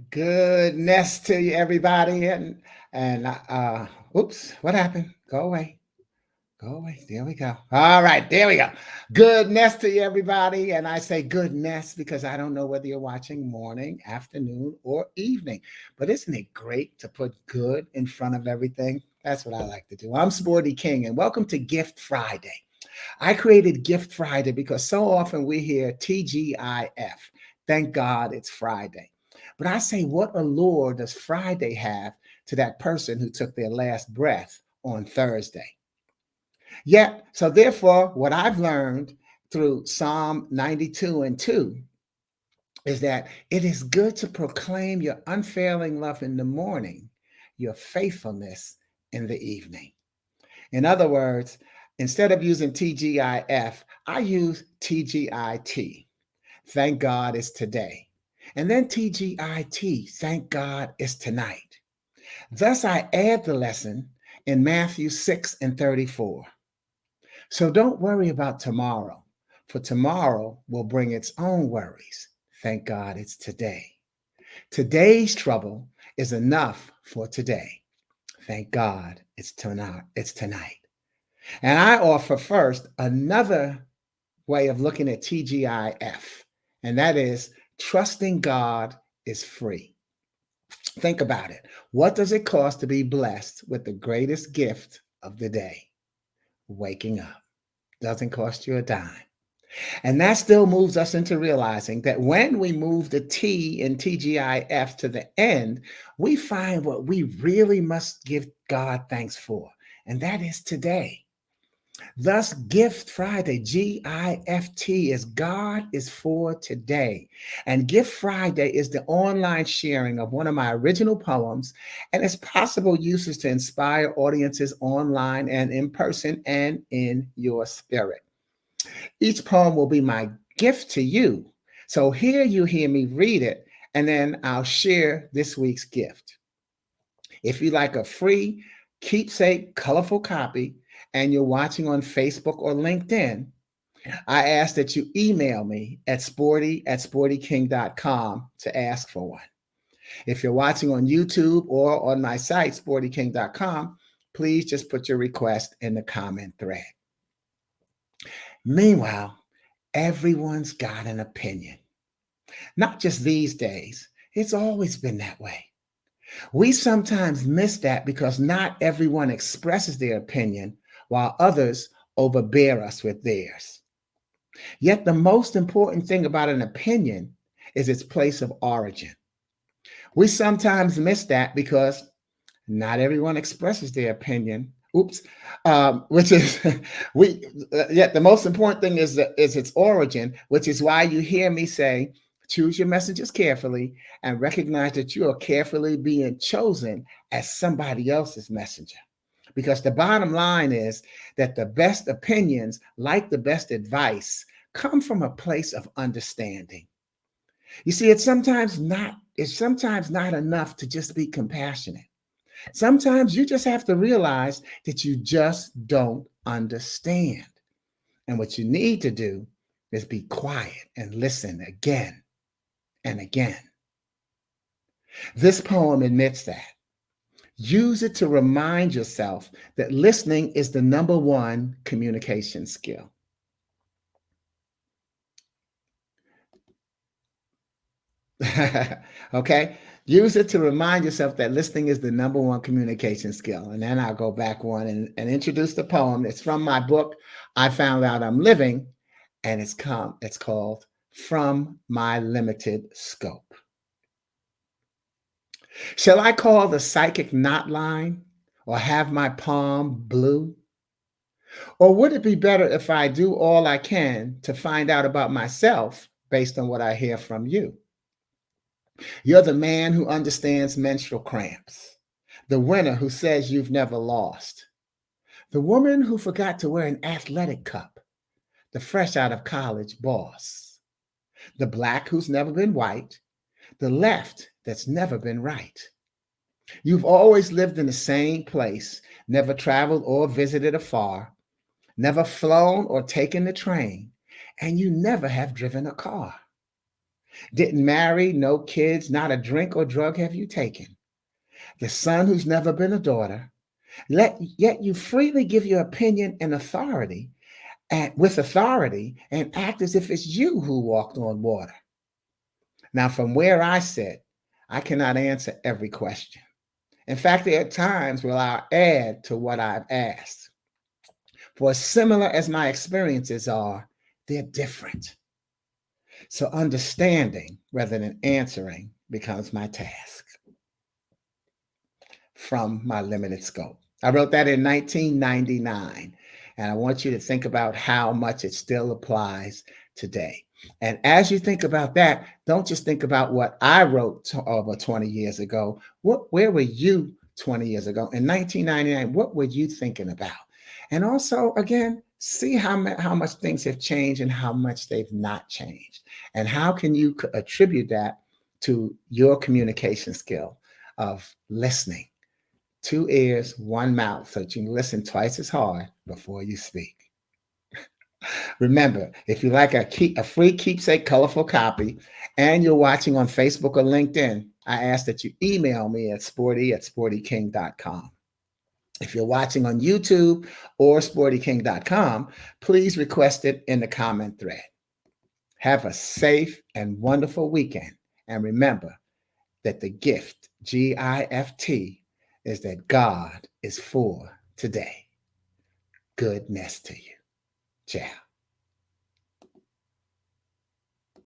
Goodness to you, everybody. And oops, what happened? Go away. Go away. There we go. All right, there we go. Goodness to you, everybody. And I say goodness because I don't know whether you're watching morning, afternoon, or evening. But isn't it great to put good in front of everything? That's what I like to do. I'm Sporty King, and welcome to Gift Friday. I created Gift Friday because so often we hear TGIF. Thank God it's Friday. But I say, what allure does Friday have to that person who took their last breath on Thursday? Yet, so therefore, what I've learned through Psalm 92 and 2 is that it is good to proclaim your unfailing love in the morning, your faithfulness in the evening. In other words, instead of using TGIF, I use TGIT. Thank God it's today. And then TGIT, thank God it's tonight. Thus, I add the lesson in Matthew 6 and 34. So don't worry about tomorrow, for tomorrow will bring its own worries. Thank God it's today. Today's trouble is enough for today. Thank God it's tonight. It's tonight. And I offer first another way of looking at TGIF, and that is trusting God is free. Think about it. What does it cost to be blessed with the greatest gift of the day? Waking up. Doesn't cost you a dime. And that still moves us into realizing that when we move the T in TGIF to the end, we find what we really must give God thanks for, and that is today. Thus, Gift Friday, GIFT, is God is for today. And Gift Friday is the online sharing of one of my original poems and its possible uses to inspire audiences online and in person and in your spirit. Each poem will be my gift to you. So here you hear me read it, and then I'll share this week's gift. If you like a free keepsake colorful copy and you're watching on Facebook or LinkedIn, I ask that you email me at sporty@sportyking.com to ask for one. If you're watching on YouTube or on my site, sportyking.com, please just put your request in the comment thread. Meanwhile, everyone's got an opinion. Not just these days, it's always been that way. We sometimes miss that because not everyone expresses their opinion while others overbear us with theirs. Yet the most important thing about an opinion is its place of origin. We sometimes miss that because not everyone expresses their opinion. Oops, which is we. Yet the most important thing is its origin, which is why you hear me say, choose your messages carefully and recognize that you are carefully being chosen as somebody else's messenger. Because the bottom line is that the best opinions, like the best advice, come from a place of understanding. You see, it's sometimes not enough to just be compassionate. Sometimes you just have to realize that you just don't understand. And what you need to do is be quiet and listen again and again. This poem admits that. Use it to remind yourself that listening is the number one communication skill. Okay? Use it to remind yourself that listening is the number one communication skill. And then I'll go back one and introduce the poem. It's from my book, I Found Out I'm Living, and it's called From My Limited Scope. Shall I call the psychic knot line or have my palm blue? Or would it be better if I do all I can to find out about myself based on what I hear from you? You're the man who understands menstrual cramps, the winner who says you've never lost, the woman who forgot to wear an athletic cup, the fresh out of college boss, the black who's never been white, the left that's never been right. You've always lived in the same place, never traveled or visited afar, never flown or taken the train, and you never have driven a car. Didn't marry, no kids, not a drink or drug have you taken. The son who's never been a daughter. Yet you freely give your opinion and authority and with authority and act as if it's you who walked on water. Now, from where I sit, I cannot answer every question. In fact, there are times where I'll add to what I've asked. For as similar as my experiences are, they're different. So understanding rather than answering becomes my task from my limited scope. I wrote that in 1999, and I want you to think about how much it still applies today. And as you think about that, don't just think about what I wrote over 20 years ago. Where were you 20 years ago? In 1999, what were you thinking about? And also, again, see how much things have changed and how much they've not changed. And how can you attribute that to your communication skill of listening? 2 ears, 1 mouth, so that you can listen twice as hard before you speak. Remember, if you like a free keepsake colorful copy and you're watching on Facebook or LinkedIn, I ask that you email me at sporty@sportyking.com. If you're watching on YouTube or sportyking.com, please request it in the comment thread. Have a safe and wonderful weekend. And remember that the gift, GIFT, is that God is for today. Goodness to you. Ciao.